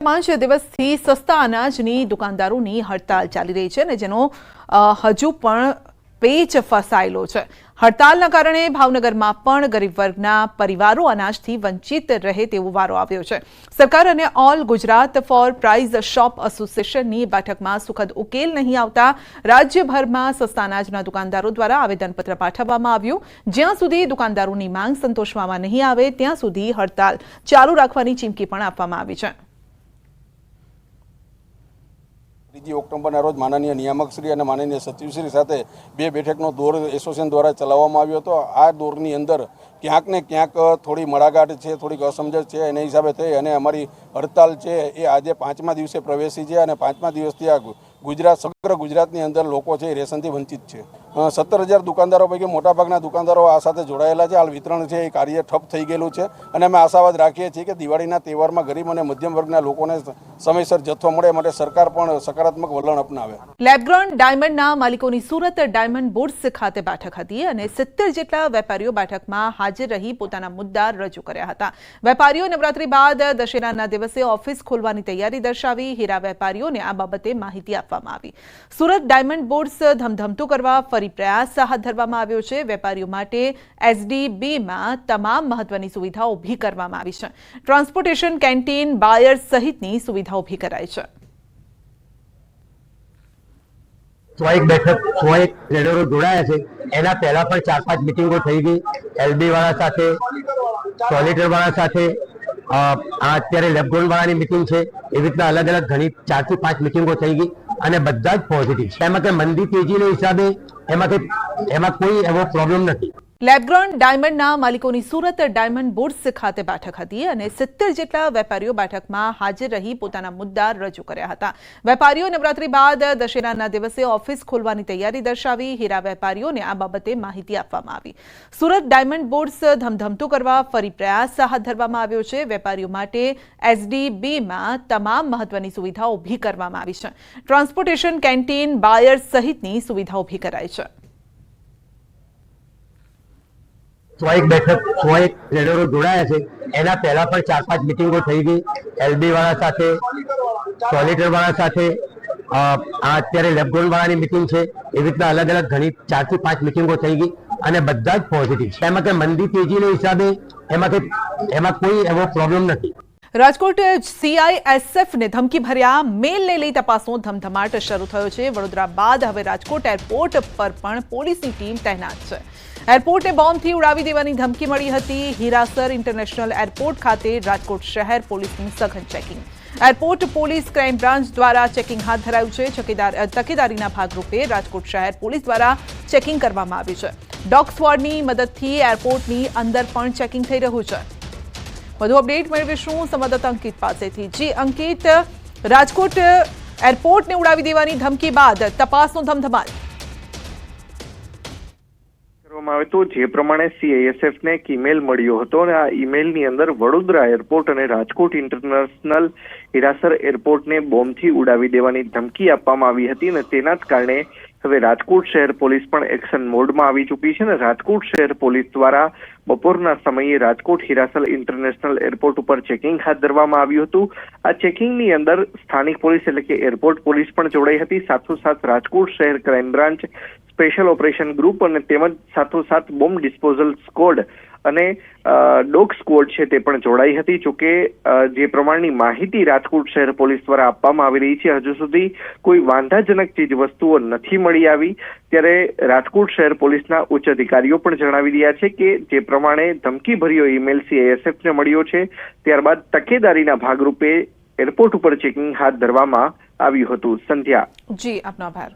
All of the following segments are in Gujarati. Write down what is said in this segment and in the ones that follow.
પાંચ દિવસથી સસ્તા અનાજની દુકાનદારોની હડતાલ ચાલી રહી છે અને જેનો હજુ પણ પેચ ફસાયેલો છે। હડતાલના કારણે ભાવનગરમાં પણ ગરીબ વર્ગના પરિવારો અનાજથી વંચિત રહે તેવો વારો આવ્યો છે। સરકાર અને all Gujarat fair price shop એસોસિએશનની બેઠકમાં સુખદ ઉકેલ નહીં આવતા રાજ્યભરમાં સસ્તા અનાજના દુકાનદારો દ્વારા આવેદનપત્ર પાઠવવામાં આવ્યું। જ્યાં સુધી દુકાનદારોની માંગ સંતોષવામાં નહીં આવે ત્યાં સુધી હડતાલ ચાલુ રાખવાની ચીમકી પણ આપવામાં આવી છે। 3 ઓક્ટોબરના રોજ માનનીય નિયામકશ્રી અને માનનીય સચિવશ્રી સાથે બે બેઠકનો દોર એસોસિએશન દ્વારા ચલાવવામાં આવ્યો હતો। આ દોરની અંદર ક્યાંક ને ક્યાંક થોડી મડાગાંઠ છે, થોડીક અસમજણ છે, એના હિસાબે થઈ અને અમારી હડતાલ છે એ આજે 5મા દિવસે પ્રવેશી છે અને 5મા દિવસથી આ સમગ્ર ગુજરાતની અંદર લોકો છે રેશનથી વંચિત છે। 17,000 દુકાનદારો પૈકી મોટાભાગના દુકાનદારો આ સાથે જોડાયેલા છે। હાલ વિતરણ છે એ કાર્ય ઠપ થઈ ગયેલું છે અને અમે આશાવાદ રાખીએ છીએ કે દિવાળીના તહેવારમાં ગરીબ અને મધ્યમ વર્ગના લોકોને સમયસર જથ્થો મળે માટે સરકાર પણ સકારાત્મક વલણ અપનાવે। લેબગ્રોન ડાયમંડના માલિકોની સુરત ડાયમંડ બુર્સ ખાતે બેઠક હતી અને 70 જેટલા વેપારીઓ બેઠકમાં હાજર રહી પોતાના મુદ્દા રજૂ કર્યા હતા। વેપારીઓ નવરાત્રી બાદ દશેરાના દિવસે ઓફિસ ખોલવાની તૈયારી દર્શાવી હીરા વેપારીઓને આ બાબતે માહિતી આપવામાં આવી। સુરત ડાયમંડ બુર્સ ધમધમતું કરવા ફરી પ્રયાસ હાથ ધરવામાં આવ્યો છે। વેપારીઓ માટે એસડીબીમાં તમામ મહત્વની સુવિધાઓ ઊભી કરવામાં આવી છે। ટ્રાન્સપોર્ટેશન, કેન્ટીન, બાયર્સ સહિતની સુવિધાઓ ઊભી કરાઈ છે। 100 બેઠક 100 ટ્રેડરો જોડાયા છે। એના પહેલા પણ 4-5 મિટિંગો થઈ ગઈ, એલબી વાળા સાથે, સોલિટર વાળા સાથે, અત્યારે લેબગ્રોન વાળાની મિટિંગ છે। એવી રીતના અલગ અલગ ઘણી 4 થી 5 મિટિંગો થઈ ગઈ અને બધા જ પોઝિટિવ છે। એમાં કે મંદી તેજીના હિસાબે એમાં કોઈ એવો પ્રોબ્લેમ નથી। લેબગ્રોન ડાયમંડના માલિકોની સુરત ડાયમંડ બુર્સ ખાતે બેઠક હતી અને 70 જેટલા વેપારીઓ બેઠકમાં હાજર રહી પોતાના મુદ્દા રજૂ કર્યા હતા। વેપારીઓ નવરાત્રી બાદ દશેરાના દિવસે ઓફિસ ખોલવાની તૈયારી દર્શાવી હીરા વેપારીઓને આ બાબતે માહિતી આપવામાં આવી। સુરત ડાયમંડ બુર્સ ધમધમતું કરવા ફરી પ્રયાસ હાથ ધરવામાં આવ્યો છે। વેપારીઓ માટે એસડીબીમાં તમામ મહત્વની સુવિધાઓ ઊભી કરવામાં આવી છે। ટ્રાન્સપોર્ટેશન, કેન્ટીન, બાયર્સ સહિતની સુવિધાઓ ઊભી કરાઈ છે। 100 બેઠક 100 ટ્રેડરો જોડાયા છે। એના પહેલા પણ 4-5 મિટિંગો થઈ ગઈ, એલબી વાળા સાથે, સોલિટર વાળા સાથે, અત્યારે લેબગ્રોન વાળાની મિટિંગ છે। એવી રીતના અલગ અલગ ઘણી 4 થી 5 મિટિંગો થઈ ગઈ અને બધા જ પોઝિટિવ છે। એમાં કે મંદી તેજીના હિસાબે એમાં કોઈ એવો પ્રોબ્લેમ નથી। રાજકોટ સીઆઈએસએફને ધમકી ભર્યા મેલને લઈ તપાસનો ધમધમાટ શરૂ થયો છે। વડોદરા બાદ હવે રાજકોટ એરપોર્ટ પર પણ પોલીસની ટીમ તૈનાત છે। એરપોર્ટને બોમ્બથી ઉડાવી દેવાની ધમકી મળી હતી। હીરાસર ઇન્ટરનેશનલ એરપોર્ટ ખાતે રાજકોટ શહેર પોલીસનું સઘન checking. Airport police crime branch દ્વારા ચેકિંગ હાથ ધરાયું છે। તકેદારીના ભાગરૂપે રાજકોટ શહેર પોલીસ દ્વારા ચેકિંગ કરવામાં આવ્યું છે। ડોગ સ્ક્વોડની મદદથી એરપોર્ટની અંદર પણ ચેકિંગ થઈ રહ્યું છે। વધુ અપડેટ મેળવીશું સંવાદદાતા અંકિત પાસેથી। જી અંકિત, રાજકોટ એરપોર્ટને ઉડાવી દેવાની ધમકી બાદ તપાસનો ધમધમાટ કરવામાં આવે તો જે પ્રમાણે સીઆઈએસએફને એક ઈમેલ મળ્યો હતો અને આ ઈમેલની અંદર વડોદરા એરપોર્ટ અને રાજકોટ ઇન્ટરનેશનલ હીરાસર એરપોર્ટને બોમ્બથી ઉડાવી દેવાની ધમકી આપવામાં આવી હતી અને તેના જ કારણે હવે રાજકોટ શહેર પોલીસ પણ એક્શન મોડમાં આવી ચૂકી છે અને રાજકોટ શહેર પોલીસ દ્વારા બપોરના સમયે રાજકોટ હીરાસર ઇન્ટરનેશનલ એરપોર્ટ ઉપર ચેકિંગ હાથ ધરવામાં આવ્યું હતું। આ ચેકિંગની અંદર સ્થાનિક પોલીસ એટલે કે એરપોર્ટ પોલીસ પણ જોડાઈ હતી। સાથોસાથ રાજકોટ શહેર crime branch, special operation group અને તેમજ સાથોસાથ બોમ્બ ડિસ્પોઝલ સ્કોડ અને ડોગ સ્ક્વોડ છે તે પણ જોડાઈ હતી। જોકે જે પ્રમાણની માહિતી રાજકોટ શહેર પોલીસ દ્વારા આપવામાં આવી રહી છે હજુ સુધી કોઈ વાંધાજનક ચીજ વસ્તુઓ નથી મળી આવી। ત્યારે રાજકોટ શહેર પોલીસના ઉચ્ચ અધિકારીઓ પણ જણાવી રહ્યા છે કે જે પ્રમાણે ધમકીભર્યો ઈમેલ સીઆઈએસએફને મળ્યો છે ત્યારબાદ તકેદારીના ભાગરૂપે એરપોર્ટ ઉપર ચેકિંગ હાથ ધરવામાં આવ્યું હતું। સંધ્યા, જી આપનો આભાર।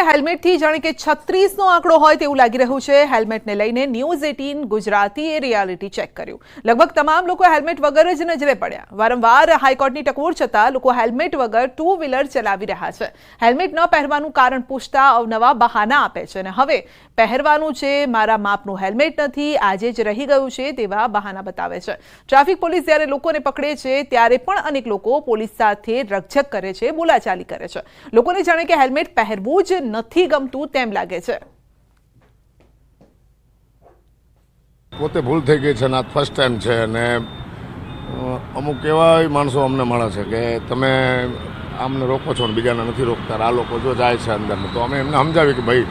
હેલ્મેટથી જાણે કે 36નો આંકડો હોય તેવું લાગી રહ્યું છે। હેલ્મેટને લઈને ન્યૂઝ 18 ગુજરાતીએ રિયાલિટી ચેક કર્યું। લગભગ તમામ લોકો હેલ્મેટ વગર જ નજરે પડ્યા। વારંવાર હાઈકોર્ટની ટકોર છતાં લોકો હેલ્મેટ વગર 2 વ્હીલર ચલાવી રહ્યા છે। હેલ્મેટ ન પહેરવાનું કારણ પૂછતા અવનવા બહાના આપે છે અને હવે પહેરવાનું છે, મારા માપનું હેલ્મેટ નથી, આજે જ રહી ગયું છે તેવા બહાના બતાવે છે। ટ્રાફિક પોલીસ જ્યારે લોકોને પકડે છે ત્યારે પણ અનેક લોકો પોલીસ સાથે રકઝક કરે છે, બોલાચાલી કરે છે। લોકોને જાણે કે હેલ્મેટ પહેરવું જ નથી ગમતું તેમ લાગે છે। પોતે ભૂલ થઈ ગઈ છે અને આ ફર્સ્ટ ટાઈમ છે અને અમુક એવા માણસો અમને મળે છે કે તમે આમને રોકો છો ને બીજાને નથી રોકતા, આ લોકો જો જાય છે અંદર, તો અમે એમને સમજાવી કે ભાઈ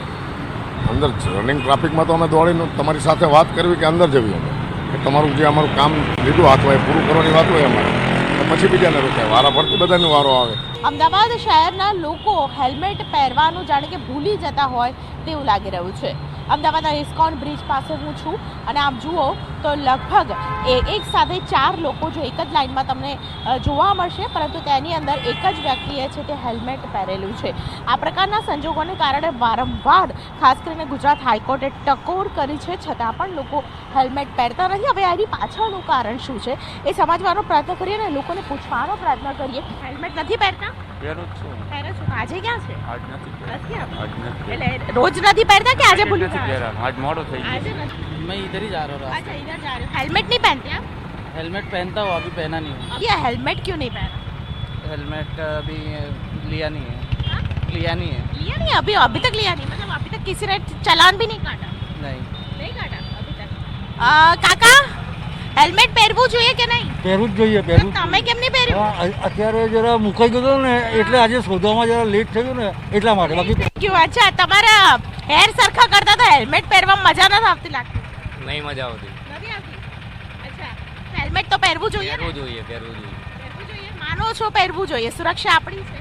અંદર રનિંગ ટ્રાફિકમાં તો અમે દોડીને તમારી સાથે વાત કરવી કે અંદર જવી, અમે કે તમારું જે અમારું કામ લીધું હાથ હોય પૂરું કરવાની વાત હોય અમારે, તો પછી બીજાને રોકાય, વારા ફરતી બધાનો વારો આવે. અમદાવાદ શહેરના લોકો હેલ્મેટ પહેરવાનું જાણે કે ભૂલી જતા હોય તેવું લાગી રહ્યું છે. અમદાવાદના ઇસ્કોન બ્રિજ પાસે હું છું અને આપ જુઓ તો લગભગ એક સાથે 4 લોકો જો એક જ લાઇનમાં તમને જોવા મળશે, પરંતુ તેની અંદર એક જ વ્યક્તિએ છે તે હેલ્મેટ પહેરેલું છે. આ પ્રકારના સંજોગોને કારણે વારંવાર ખાસ કરીને ગુજરાત હાઈકોર્ટે ટકોર કરી છે, છતાં પણ લોકો હેલ્મેટ પહેરતા નથી. હવે આની પાછળનું કારણ શું છે એ સમજવાનો પ્રયત્ન કરીએ અને લોકોને પૂછવાનો પ્રયત્ન કરીએ. હેલ્મેટ નથી પહેરતા? પહેરો છો. આજે ક્યાં છે? એટલે રોજ નથી પહેરતા કે આજે ભૂલી ગયા? आज मोड़ो थे આજે નથી. मैं इधर ही जा रहा हूँ. अच्छा, इधर जा रहे हो. हेलमेट नहीं पहनते आप? हेलमेट पहनता हूँ, अभी पहना नहीं है. ये हेलमेट क्यों नहीं पहना? हेलमेट अभी लिया नहीं है. हाँ? लिया नहीं है. लिया नहीं? अभी तक लिया नहीं? मतलब अभी तक किसी ने चालान भी नहीं काटा? नहीं काटा अभी तक. काका, હેલ્મેટ પહેરવું જોઈએ કે નહીં? પહેરવું જ જોઈએ. પહેરવું. તમે કેમ નહીં પહેર્યું? અત્યારે જરા મુકાઈ ગયો ને એટલે આજે શોધવામાં જરા લેટ થયું ને એટલા માટે. બાકી ક્યું? અચ્છા, તમારા હેર સરખા કરતા તો હેલ્મેટ પહેરવામાં મજા નથી આવતી લાગતી? नहीं मजा होती. નથી આવતી? અચ્છા, હેલ્મેટ તો પહેરવું જોઈએ ને? પહેરવું જોઈએ. પહેરવું જોઈએ. માનો છો પહેરવું જોઈએ? સુરક્ષા આપણી છે.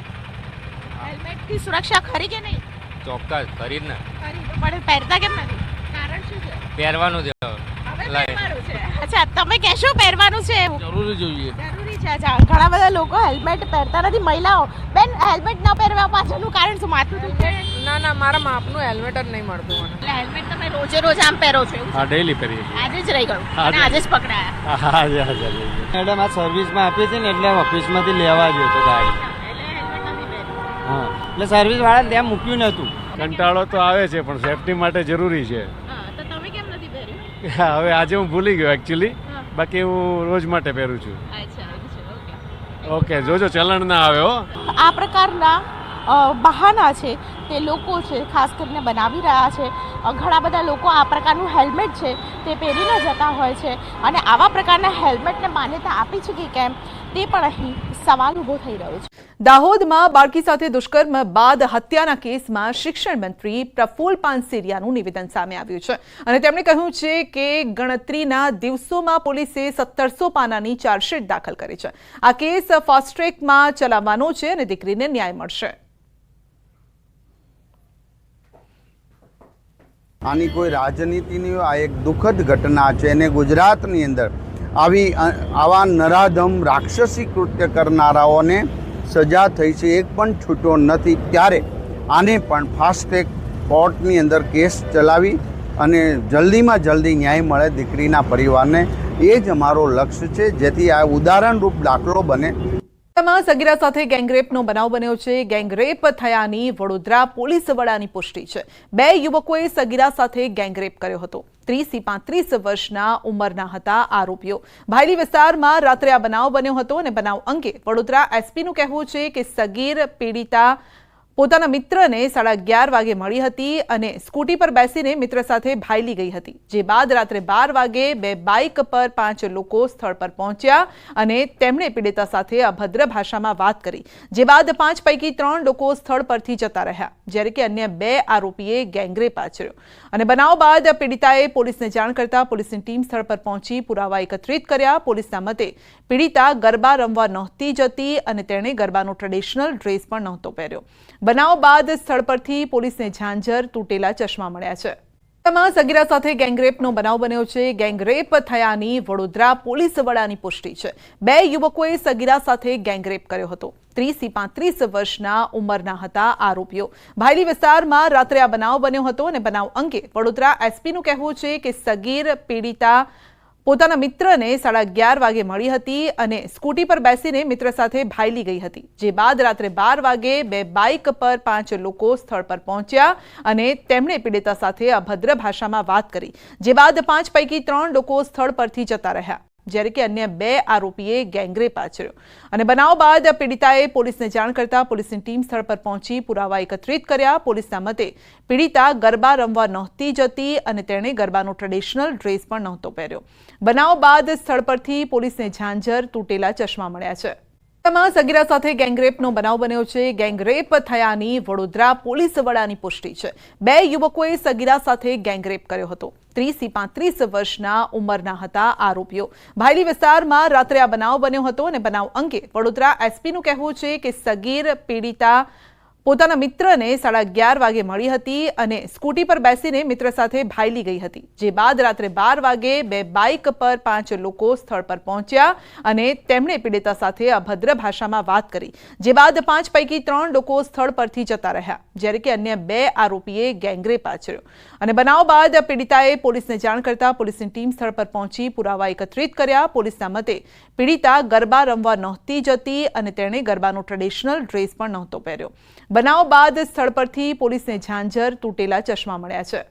હેલ્મેટથી સુરક્ષા ખરી કે નહીં? ચોક્કસ ખરીદ ને ખરી. પણ પહેરતા કેમ નથી? કારણ શું છે? પહેરવાનું છે. હવે પહેરવાનું છે. અચ્છા, તમે કહેશો પહેરવાનું છે એવું? જરૂરી જોઈએ. જરૂરી છે. અચ્છા, ઘણા બધા લોકો હેલ્મેટ પહેરતા નથી. મહિલાઓ બેન, હેલ્મેટ ન પહેરવા પાછળનું કારણ શું? માથું દુખે? ના મારા માપનું હેલ્મેટ જ નહીં મળતું મને. એટલે હેલ્મેટ તમે રોજે રોજ આમ પહેરો છો એવું? હા, ડેઈલી પહેરીએ. આજે જ રહી ગયું અને આજે જ પકડાયા? હા. મેડમ આ સર્વિસમાં આપી હતી ને એટલે ઓફિસમાંથી લેવા ગયો તો ગાડી. એટલે હેલ્મેટ નથી પહેર્યું. હા, એટલે સર્વિસવાળા ત્યાં મૂક્યું નહોતું. કંટાળો તો આવે છે પણ સેફટી માટે જરૂરી છે. હા, તો તમે કેમ નથી પહેર્યું? હવે આજે હું ભૂલી ગયો એકચ્યુઅલી, હા. બાકી હું રોજ માટે પહેરું છું. અચ્છા, એવું છે. ઓકે. ઓકે, જોજો ચલણ ના આવે હો. આ પ્રકારના બહાના છે તે લોકો છે ખાસ કરીને બનાવી રહ્યા છે. ઘણા બધા લોકો આ પ્રકારનું હેલ્મેટ છે તે પહેરીને જતા હોય છે અને આવા પ્રકારના હેલ્મેટને માન્યતા આપી છે કે કેમ તે પણ અહીં સવાલ ઊભો થઈ રહ્યો છે. દાહોદમાં બાળકી સાથે દુષ્કર્મ બાદ હત્યાના કેસમાં શિક્ષણ મંત્રી પ્રફુલ્લ પાનસેરિયાનું નિવેદન સામે આવ્યું છે અને તેમણે કહ્યું છે કે ગણતરીના દિવસોમાં પોલીસે 1700 પાનાની ચાર્જશીટ દાખલ કરી છે. આ કેસ ફાસ્ટ ટ્રેકમાં ચલાવવાનો છે અને દીકરીને ન્યાય મળશે. આની કોઈ રાજનીતિ નહીં, આ એક દુઃખદ ઘટના છે અને ગુજરાતની અંદર આવા નરાધમ રાક્ષસી કૃત્ય કરનારાઓને સજા થઈ છે, એક પણ છૂટો નથી. ત્યારે આને પણ ફાસ્ટ ટ્રેક કોર્ટની અંદર કેસ ચલાવી અને જલ્દીમાં જલ્દી ન્યાય મળે દીકરીના પરિવારને, એ જ અમારો લક્ષ્ય છે, જેથી આ ઉદાહરણરૂપ દાખલો બને. સગીરા સાથે ગેંગરેપનો બનાવ બન્યો છે. ગેંગરેપ થયાની વડોદરા પોલીસ વડાની પુષ્ટિ છે. 2 યુવકોએ સગીરા સાથે ગેંગરેપ કર્યો હતો. 30 થી 35 વર્ષના ઉંમરના હતા આરોપીઓ. ભાયલી વિસ્તારમાં રાત્રે આ બનાવ બન્યો હતો અને બનાવ અંગે વડોદરા એસપીનું કહેવું છે કે સગીર પીડિતા પોતાના મિત્રને 11:30 વાગે મળી હતી અને સ્કૂટી પર બેસીને મિત્ર સાથે ભાયલી ગઈ હતી. જે બાદ રાત્રે 12 વાગે 2 બાઇક પર 5 લોકો સ્થળ પર પહોંચ્યા અને તેમણે પીડિતા સાથે અભદ્ર ભાષામાં વાત કરી. જે બાદ 5 પૈકી 3 લોકો સ્થળ પરથી જતા રહ્યા, જ્યારે કે અન્ય 2 આરોપીએ ગેંગરેપ આચર્યો અને બનાવ બાદ પીડિતાએ પોલીસને જાણ કરતા પોલીસની ટીમ સ્થળ પર પહોંચી પુરાવા એકત્રિત કર્યા. પોલીસના મતે પીડિતા ગરબા રમવા નહોતી જતી અને તેણે ગરબાનો ટ્રેડિશનલ ડ્રેસ પણ નહોતો પહેર્યો. બનાવ બાદ સ્થળ પરથી પોલીસને ઝાંઝર, તૂટેલા ચશ્મા મળ્યા છે. સગીરા સાથે ગેંગરેપનો બનાવ બન્યો છે. ગેંગરેપ થયાની વડોદરા પોલીસ વડાની પુષ્ટિ છે. 2 યુવકોએ સગીરા સાથે ગેંગરેપ કર્યો હતો. 30 થી 35 વર્ષના ઉંમરના હતા આરોપીઓ. ભાયલી વિસ્તારમાં રાત્રે આ બનાવ બન્યો હતો અને બનાવ અંગે વડોદરા એસપીનું કહેવું છે કે સગીર પીડિતા પોતાના મિત્રને 11:30 વાગે મળી હતી અને સ્કૂટી પર બેસીને મિત્ર સાથે ભાયલી ગઈ હતી. જે બાદ રાત્રે 12 વાગે 2 બાઇક પર 5 લોકો સ્થળ પર પહોંચ્યા અને તેમણે પીડિતા સાથે અભદ્ર ભાષામાં વાત કરી. જે બાદ 5 પૈકી 3 લોકો સ્થળ પરથી જતા રહ્યા, જ્યારે કે અન્ય 2 આરોપીએ ગેંગરેપ આચર્યો અને બનાવ બાદ પીડિતાએ પોલીસને જાણ કરતા પોલીસની ટીમ સ્થળ પર પહોંચી પુરાવા એકત્રિત કર્યા. પોલીસના મતે પીડિતા ગરબા રમવા નહોતી જતી અને તેણે ગરબાનો ટ્રેડિશનલ ડ્રેસ પણ નહોતો પહેર્યો. બનાવ બાદ સ્થળ પરથી પોલીસને ઝાંઝર, તૂટેલા ચશ્મા મળ્યા છે. સગીરા સાથે ગેંગરેપનો બનાવ બન્યો છે. ગેંગરેપ થયાની વડોદરા પોલીસ વડાની પુષ્ટિ છે. 2 યુવકોએ સગીરા સાથે ગેંગરેપ કર્યો હતો. 30 થી 35 વર્ષના ઉંમરના હતા આરોપીઓ. ભાયલી વિસ્તારમાં રાત્રે આ બનાવ બન્યો હતો અને બનાવ અંગે વડોદરા એસપીનું કહેવું છે કે સગીર પીડિતા પોતાના મિત્રને 11:30 વાગે મળી હતી અને સ્કૂટી પર બેસીને મિત્ર સાથે ભાયલી ગઈ હતી. જે બાદ રાત્રે 12 વાગે 2 બાઇક પર 5 લોકો સ્થળ પર પહોંચ્યા અને તેમણે પીડિતા સાથે અભદ્ર ભાષામાં વાત કરી. જે બાદ 5 પૈકી 3 લોકો સ્થળ પરથી જતા રહ્યા, જ્યારે કે અન્ય 2 આરોપીએ ગેંગરેપ આચર્યો અને બનાવ બાદ પીડિતાએ પોલીસને જાણ કરતા પોલીસની ટીમ સ્થળ પર પહોંચી પુરાવા એકત્રિત કર્યા. પોલીસના મતે પીડિતા ગરબા રમવા નહોતી જતી અને તેણે ગરબાનો ટ્રેડિશનલ ડ્રેસ પણ નહોતો પહેર્યો. બનાવ બાદ સ્થળ પરથી પોલીસને ઝાંઝર, તૂટેલા ચશ્મા મળ્યા છે.